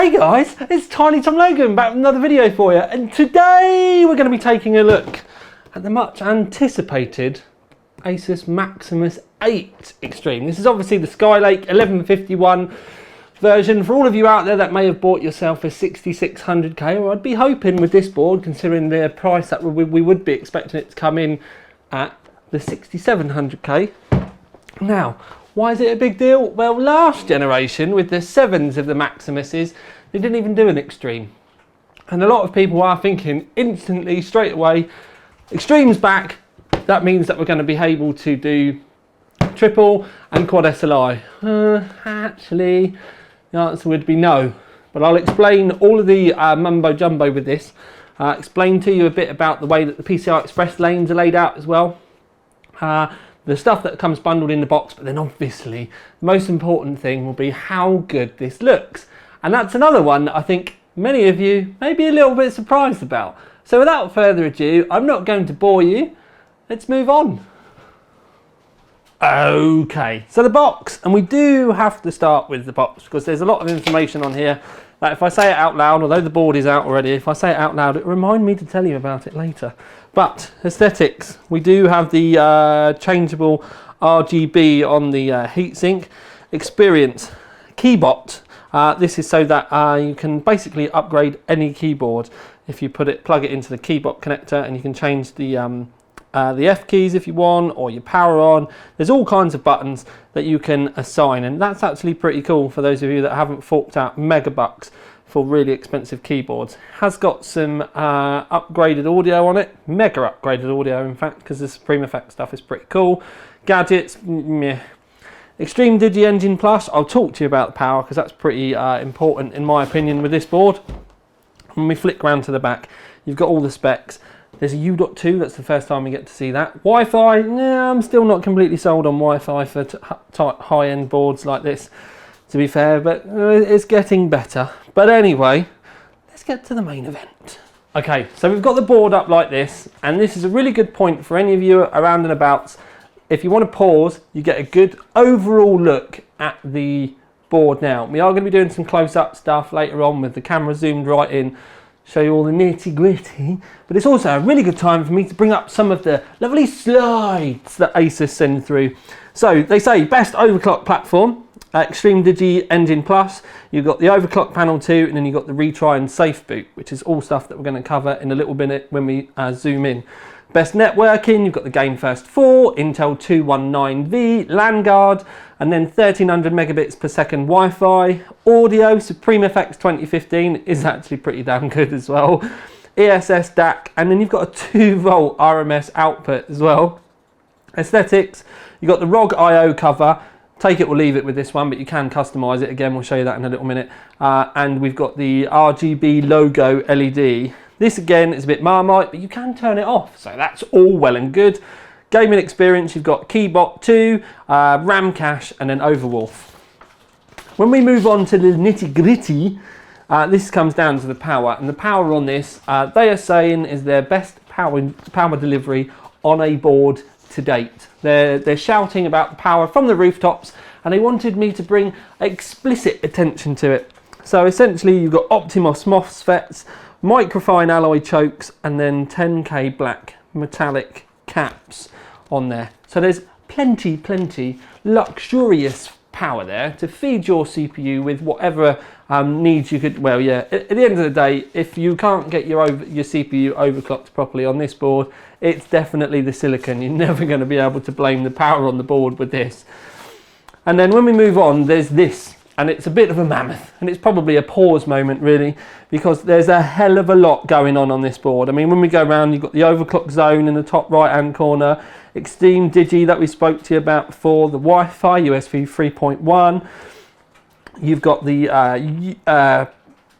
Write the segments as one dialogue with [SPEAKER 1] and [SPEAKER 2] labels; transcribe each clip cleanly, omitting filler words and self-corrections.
[SPEAKER 1] Hey guys, it's Tiny Tom Logan back with another video for you, and today we're going to be taking a look at the much anticipated Asus Maximus 8 Extreme. This is obviously the Skylake 1151 version. For all of you out there that may have bought yourself a 6600K, or I'd be hoping with this board, considering the price that we would be expecting it to come in at the 6700K. Now, why is it a big deal? Well, last generation with the 7s of the Maximuses, they didn't even do an Extreme. And a lot of people are thinking instantly, straight away, Extreme's back. That means that we're going to be able to do triple and quad SLI. Actually, the answer would be no. But I'll explain all of the mumbo jumbo with this. Explain to you a bit about the way that the PCI Express lanes are laid out as well. The stuff that comes bundled in the box, but then obviously the most important thing will be how good this looks. And that's another one that I think many of you may be a little bit surprised about. So without further ado, I'm not going to bore you. Let's move on. Okay, so the box, and we do have to start with the box because there's a lot of information on here that if I say it out loud, although the board is out already, if I say it out loud, it will remind me to tell you about it later. But aesthetics, we do have the changeable RGB on the heatsink. Experience, Keybot. This is so that you can basically upgrade any keyboard if you plug it into the Keybot connector, and you can change the F keys if you want, or your power on. There's all kinds of buttons that you can assign, and that's actually pretty cool for those of you that haven't forked out mega bucks for really expensive keyboards. Has got some upgraded audio on it, mega upgraded audio in fact, because the Supreme Effect stuff is pretty cool. Gadgets, meh. Extreme Digi Engine Plus, I'll talk to you about the power because that's pretty important in my opinion with this board. When we flick round to the back, you've got all the specs. There's a U.2, that's the first time we get to see that. Wi-Fi, yeah, I'm still not completely sold on Wi-Fi for high-end boards like this, to be fair, but it's getting better. But anyway, let's get to the main event. Okay, so we've got the board up like this, and this is a really good point for any of you around and abouts. If you want to pause, you get a good overall look at the board now. We are going to be doing some close-up stuff later on with the camera zoomed right in, show you all the nitty gritty, but it's also a really good time for me to bring up some of the lovely slides that Asus send through. So they say best overclock platform, Extreme Digi Engine Plus, you've got the overclock panel too, and then you've got the retry and safe boot, which is all stuff that we're going to cover in a little bit when we zoom in. Best networking, you've got the Game First 4, Intel 219V, LANguard, and then 1300 megabits per second Wi-Fi. Audio, Supreme Effects 2015 is actually pretty damn good as well. ESS DAC, and then you've got a 2-volt RMS output as well. Aesthetics, you've got the ROG I/O cover. Take it or leave it with this one, but you can customize it. Again, we'll show you that in a little minute. And we've got the RGB logo LED. This again is a bit Marmite, but you can turn it off, so that's all well and good. Gaming experience, you've got Keybot 2, RAM cache, and then Overwolf. When we move on to the nitty gritty, this comes down to the power, and the power on this, they are saying is their best power delivery on a board to date. They're shouting about the power from the rooftops, and they wanted me to bring explicit attention to it. So essentially you've got Optimos MOSFETs, microfine alloy chokes, and then 10K black metallic caps on there. So there's plenty luxurious power there to feed your CPU with whatever needs you could. Well, yeah, at the end of the day, if you can't get your CPU overclocked properly on this board, it's definitely the silicon. You're never going to be able to blame the power on the board with this. And then when we move on, there's this. And it's a bit of a mammoth, and it's probably a pause moment really, because there's a hell of a lot going on this board. I mean, when we go around, you've got the overclock zone in the top right hand corner, Extreme Digi that we spoke to you about before, the Wi-Fi, USB 3.1, you've got the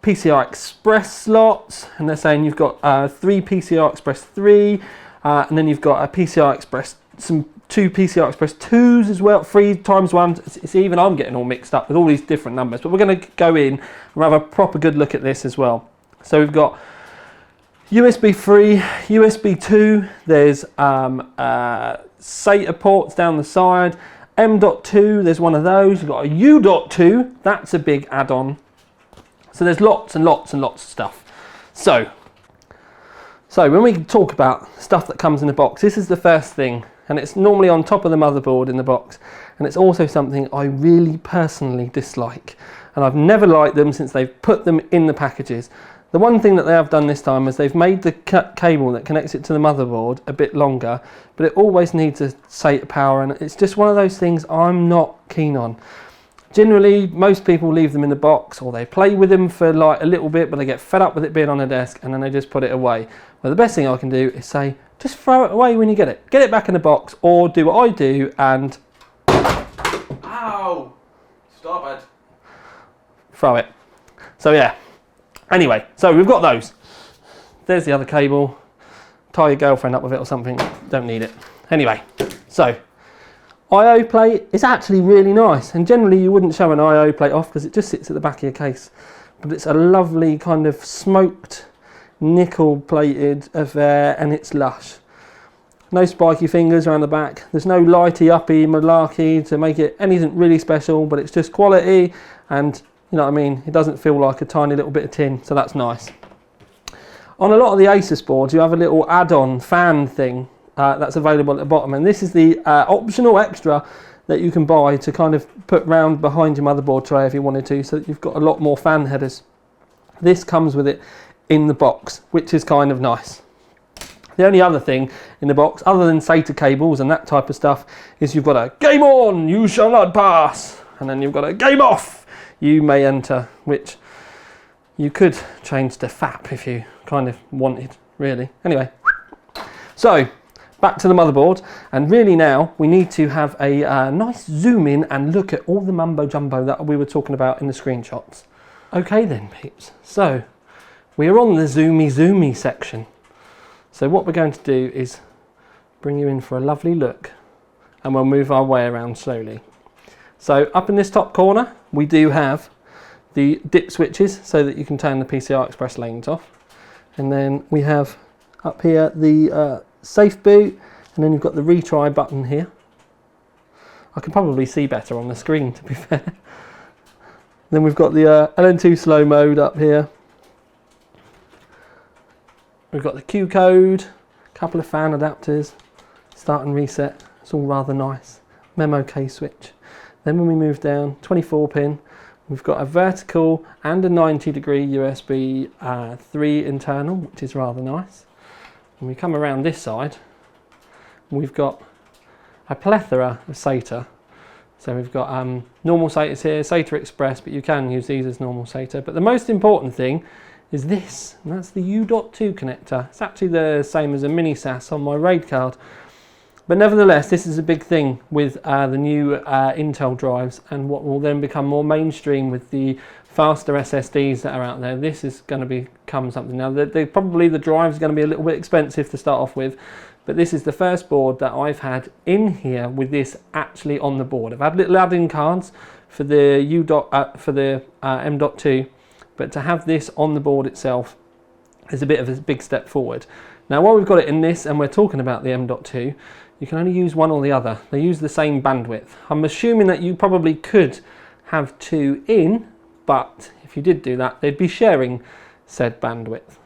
[SPEAKER 1] PCI Express slots, and they're saying you've got 3 PCI Express 3, and then you've got a PCI Express, some 2 PCI Express 2s as well, 3 times 1. It's even I'm getting all mixed up with all these different numbers, but we're going to go in and have a proper good look at this as well. So we've got USB 3, USB 2, there's SATA ports down the side, M.2, there's one of those, you've got a U.2, that's a big add-on. So there's lots and lots and lots of stuff. So when we talk about stuff that comes in a box, this is the first thing, and it's normally on top of the motherboard in the box, and it's also something I really personally dislike, and I've never liked them since they've put them in the packages. The one thing that they have done this time is they've made the cable that connects it to the motherboard a bit longer, but it always needs a SATA power, and it's just one of those things I'm not keen on. Generally, most people leave them in the box, or they play with them for like a little bit, but they get fed up with it being on a desk, and then they just put it away. Well, the best thing I can do is say, just throw it away when you get it. Get it back in the box, or do what I do and...
[SPEAKER 2] Ow! Stop it.
[SPEAKER 1] Throw it. So yeah. Anyway, so we've got those. There's the other cable. Tie your girlfriend up with it or something. Don't need it. Anyway, so I/O plate is actually really nice, and generally you wouldn't show an I/O plate off because it just sits at the back of your case. But it's a lovely kind of smoked nickel plated affair, and it's lush. No spiky fingers around the back. There's no lighty uppy malarkey to make it anything really special, but it's just quality, and you know what I mean, it doesn't feel like a tiny little bit of tin, so that's nice. On a lot of the Asus boards you have a little add-on fan thing that's available at the bottom, and this is the optional extra that you can buy to kind of put round behind your motherboard tray if you wanted to, so that you've got a lot more fan headers. This comes with it in the box, which is kind of nice. The only other thing in the box, other than SATA cables and that type of stuff, is you've got a game on, you shall not pass, and then you've got a game off, you may enter, which you could change to FAP if you kind of wanted, really. Anyway, so back to the motherboard, and really now we need to have a nice zoom in and look at all the mumbo jumbo that we were talking about in the screenshots. Okay then peeps, so we are on the zoomy section. So what we're going to do is bring you in for a lovely look, and we'll move our way around slowly. So up in this top corner we do have the dip switches so that you can turn the PCI Express lanes off, and then we have up here the safe boot, and then you've got the retry button here. I can probably see better on the screen, to be fair. Then we've got the LN2 slow mode up here. We've got the Q code, a couple of fan adapters, start and reset. It's all rather nice. Memo K switch. Then when we move down, 24 pin, we've got a vertical and a 90-degree USB 3 internal, which is rather nice. When we come around this side, we've got a plethora of SATA. So we've got normal SATAs here, SATA Express, but you can use these as normal SATA. But the most important thing is this, and that's the U.2 connector. It's actually the same as a mini SAS on my RAID card. But nevertheless, this is a big thing with the new Intel drives, and what will then become more mainstream with the faster SSDs that are out there. This is going to become something. Now, probably the drive is going to be a little bit expensive to start off with, but this is the first board that I've had in here with this actually on the board. I've had little add-in cards for the M.2, but to have this on the board itself is a bit of a big step forward. Now, while we've got it in this and we're talking about the M.2, you can only use one or the other. They use the same bandwidth. I'm assuming that you probably could have two in, but if you did do that, they'd be sharing said bandwidth.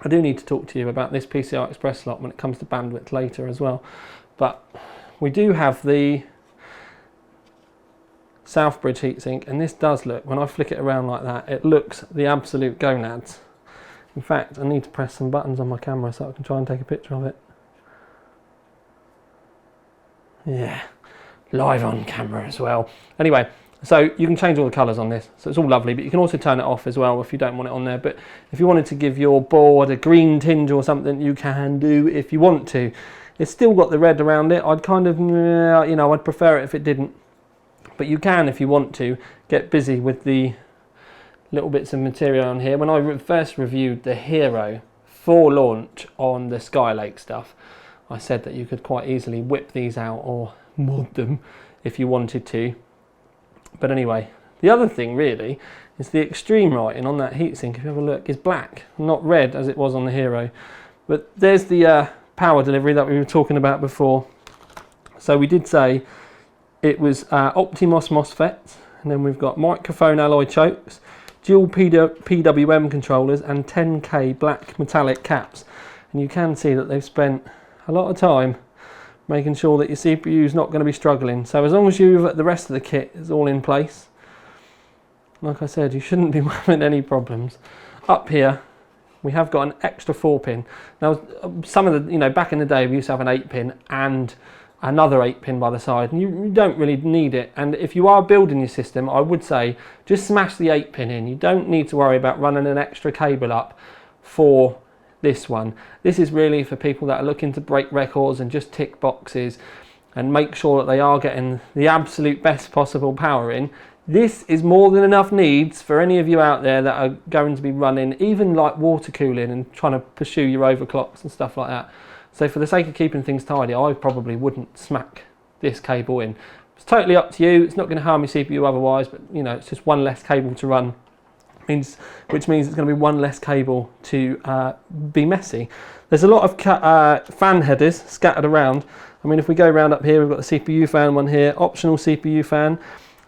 [SPEAKER 1] I do need to talk to you about this PCI Express slot when it comes to bandwidth later as well. But we do have the Southbridge heatsink, and this does look, when I flick it around like that, it looks the absolute gonads. In fact, I need to press some buttons on my camera so I can try and take a picture of it. Yeah, live on camera as well. Anyway, so you can change all the colours on this, so it's all lovely, but you can also turn it off as well if you don't want it on there. But if you wanted to give your board a green tinge or something, you can do if you want to. It's still got the red around it. I'd kind of, you know, I'd prefer it if it didn't. But you can, if you want to, get busy with the little bits of material on here. When I first reviewed the Hero for launch on the Skylake stuff, I said that you could quite easily whip these out or mod them if you wanted to. But anyway, the other thing really is the extreme writing on that heatsink, if you have a look, is black, not red as it was on the Hero. But there's the power delivery that we were talking about before. So we did say it was Optimos MOSFETs, and then we've got microphone alloy chokes, dual PWM controllers and 10K black metallic caps. And you can see that they've spent a lot of time making sure that your CPU is not going to be struggling. So as long as the rest of the kit is all in place, like I said, you shouldn't be having any problems. Up here, we have got an extra 4-pin. Now, some of the, back in the day, we used to have an 8-pin and another 8-pin by the side, and you don't really need it. And if you are building your system, I would say just smash the 8-pin in. You don't need to worry about running an extra cable up for this one. This is really for people that are looking to break records and just tick boxes and make sure that they are getting the absolute best possible power in. This is more than enough needs for any of you out there that are going to be running even like water cooling and trying to pursue your overclocks and stuff like that. So for the sake of keeping things tidy, I probably wouldn't smack this cable in. It's totally up to you. It's not going to harm your CPU otherwise, but it's just one less cable to run, which means it's going to be one less cable to be messy. There's a lot of fan headers scattered around. I mean, if we go around up here, we've got the CPU fan one here, optional CPU fan.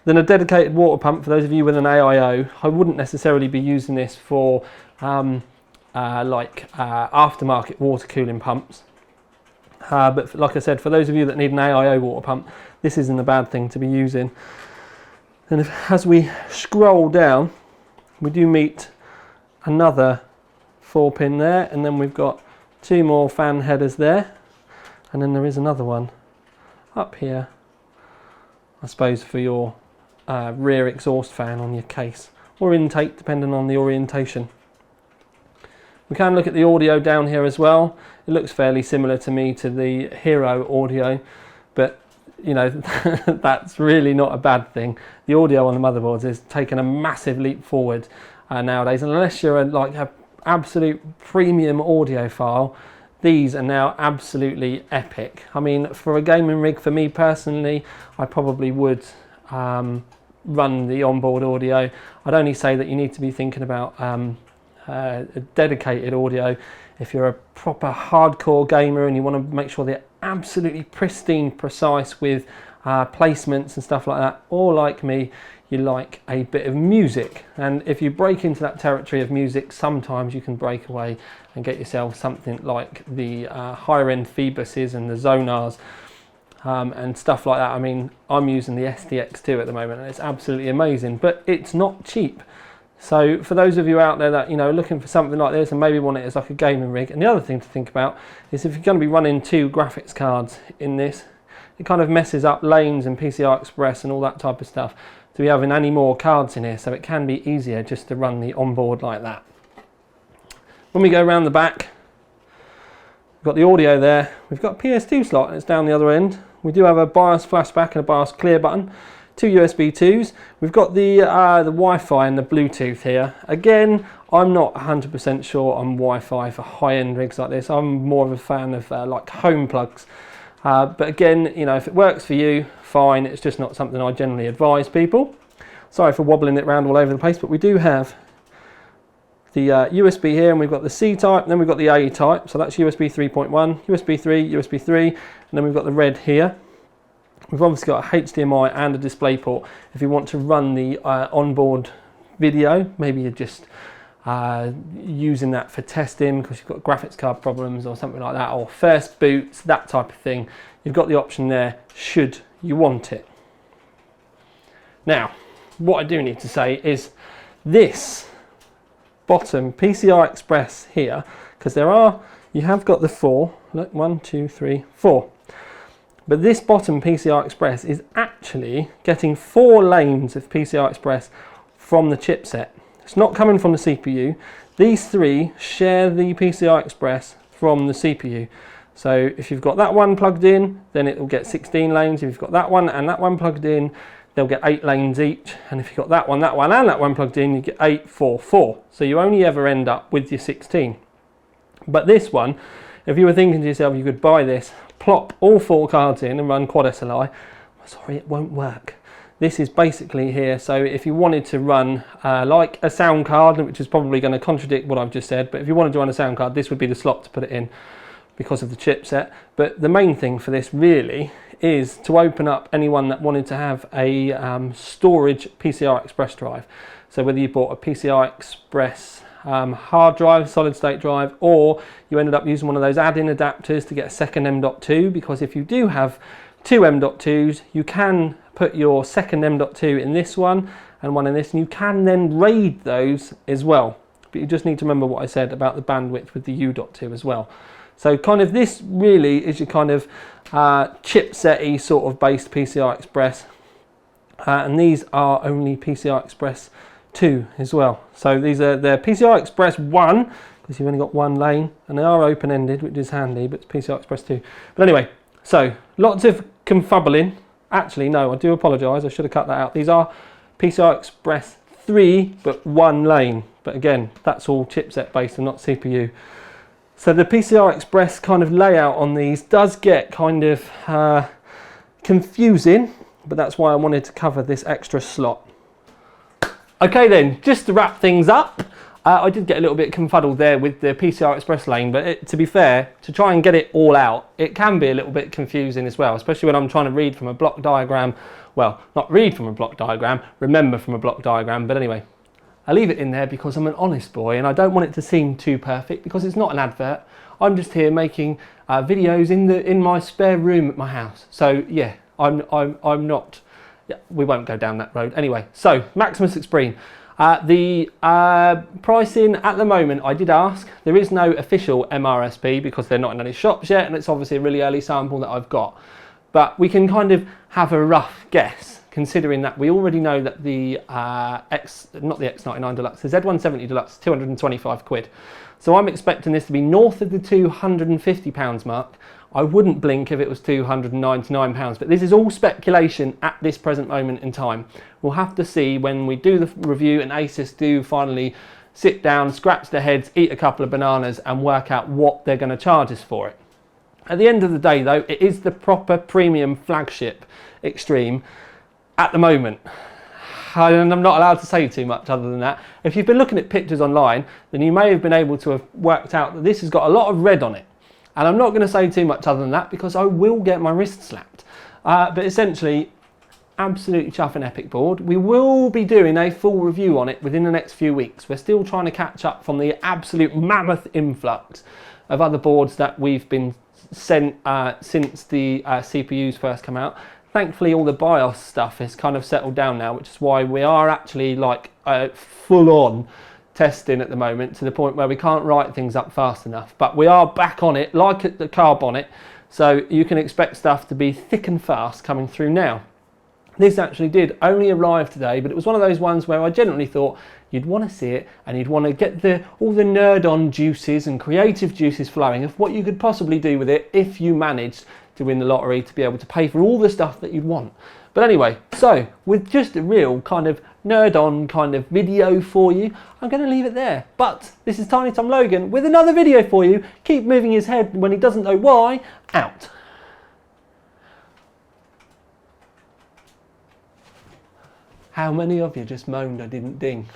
[SPEAKER 1] Then a dedicated water pump for those of you with an AIO. I wouldn't necessarily be using this for aftermarket water cooling pumps. But like I said, for those of you that need an AIO water pump, this isn't a bad thing to be using. And as we scroll down, we do meet another 4-pin there, and then we've got 2 more fan headers there, and then there is another one up here, I suppose for your rear exhaust fan on your case, or intake depending on the orientation. We can look at the audio down here as well. It looks fairly similar to me to the Hero audio, but that's really not a bad thing. The audio on the motherboards is taking a massive leap forward nowadays, unless you're an absolute premium audiophile. These are now absolutely epic. I mean, for a gaming rig, for me personally, I probably would run the onboard audio. I'd only say that you need to be thinking about a dedicated audio if you're a proper hardcore gamer and you want to make sure they're absolutely pristine, precise with placements and stuff like that, or like me, you like a bit of music. And if you break into that territory of music, sometimes you can break away and get yourself something like the higher end Phoebuses and the Zonars and stuff like that. I mean, I'm using the SDX2 at the moment and it's absolutely amazing, but it's not cheap. So for those of you out there that are looking for something like this and maybe want it as like a gaming rig, and the other thing to think about is if you're going to be running 2 graphics cards in this, it kind of messes up lanes and PCI Express and all that type of stuff to be having any more cards in here, so it can be easier just to run the onboard like that. When we go around the back, we've got the audio there, we've got a PS2 slot and it's down the other end. We do have a BIOS flashback and a BIOS clear button. 2 USB 2s. We've got the Wi-Fi and the Bluetooth here. Again, I'm not 100% sure on Wi-Fi for high-end rigs like this. I'm more of a fan of like home plugs. But again, if it works for you, fine. It's just not something I generally advise people. Sorry for wobbling it around all over the place, but we do have the USB here, and we've got the C type, and then we've got the A type. So that's USB 3.1, USB 3, USB 3, and then we've got the red here. We've obviously got a HDMI and a DisplayPort if you want to run the onboard video. Maybe you're just using that for testing because you've got graphics card problems or something like that, or first boots, that type of thing. You've got the option there should you want it. Now, what I do need to say is this bottom PCI Express here, because you have got the 4, look, 1, 2, 3, 4. But this bottom PCI Express is actually getting 4 lanes of PCI Express from the chipset. It's not coming from the CPU. These 3 share the PCI Express from the CPU. So if you've got that one plugged in, then it will get 16 lanes. If you've got that one and that one plugged in, they'll get 8 lanes each. And if you've got that one and that one plugged in, you get 8, 4, 4. So you only ever end up with your 16. But this one, if you were thinking to yourself you could buy this, plop all 4 cards in and run quad SLI, sorry, it won't work. This is basically here, so if you wanted to run like a sound card, which is probably going to contradict what I've just said, but if you wanted to run a sound card, this would be the slot to put it in. because of the chipset. But the main thing for this really is to open up anyone that wanted to have a storage PCI Express drive. So whether you bought a PCI Express hard drive, solid state drive, or you ended up using one of those add-in adapters to get a second M.2, because if you do have two M.2s, you can put your second M.2 in this one and one in this, and you can then RAID those as well. But you just need to remember what I said about the bandwidth with the U.2 as well. So kind of this really is your kind of chipset-y sort of based PCI Express, and these are only PCI Express 2 as well. So these are the PCI Express 1, because you've only got one lane, and they are open-ended, which is handy, but it's PCI Express 2. But anyway, so lots of confubbling. Actually, no, I do apologise, I should have cut that out. These are PCI Express 3, but one lane. But again, that's all chipset based and not CPU. So the PCI Express kind of layout on these does get kind of confusing, but that's why I wanted to cover this extra slot. Okay then, just to wrap things up, I did get a little bit confuddled there with the PCI Express lane, but to be fair, to try and get it all out, it can be a little bit confusing as well, especially when I'm trying to read from a block diagram. Well, not read from a block diagram, remember from a block diagram, but anyway. I leave it in there because I'm an honest boy and I don't want it to seem too perfect, because it's not an advert. I'm just here making videos in my spare room at my house. So yeah, I'm not. Yeah, we won't go down that road. Anyway, so Maximus Extreme. The pricing at the moment, I did ask. There is no official MRSP because they're not in any shops yet, and it's obviously a really early sample that I've got. But we can kind of have a rough guess, considering that we already know that the not the X99 Deluxe, the Z170 Deluxe is 225 quid. So I'm expecting this to be north of the £250 mark. I wouldn't blink if it was £299, but this is all speculation at this present moment in time. We'll have to see when we do the review and Asus do finally sit down, scratch their heads, eat a couple of bananas and work out what they're going to charge us for it. At the end of the day though, it is the proper premium flagship Extreme at the moment. And I'm not allowed to say too much other than that. If you've been looking at pictures online, then you may have been able to have worked out that this has got a lot of red on it. And I'm not going to say too much other than that because I will get my wrist slapped. But essentially, absolutely chuffing epic board. We will be doing a full review on it within the next few weeks. We're still trying to catch up from the absolute mammoth influx of other boards that we've been sent since the CPUs first come out. Thankfully, all the BIOS stuff has kind of settled down now, which is why we are actually like full-on testing at the moment, to the point where we can't write things up fast enough. But we are back on it, like at the car bonnet, so you can expect stuff to be thick and fast coming through now. This actually did only arrive today, but it was one of those ones where I genuinely thought you'd want to see it and you'd want to get all the nerd-on juices and creative juices flowing of what you could possibly do with it if you managed to win the lottery, to be able to pay for all the stuff that you'd want. But anyway, so with just a real kind of nerd-on kind of video for you, I'm going to leave it there. But this is Tiny Tom Logan with another video for you. Keep moving his head when he doesn't know why. Out. How many of you just moaned I didn't ding?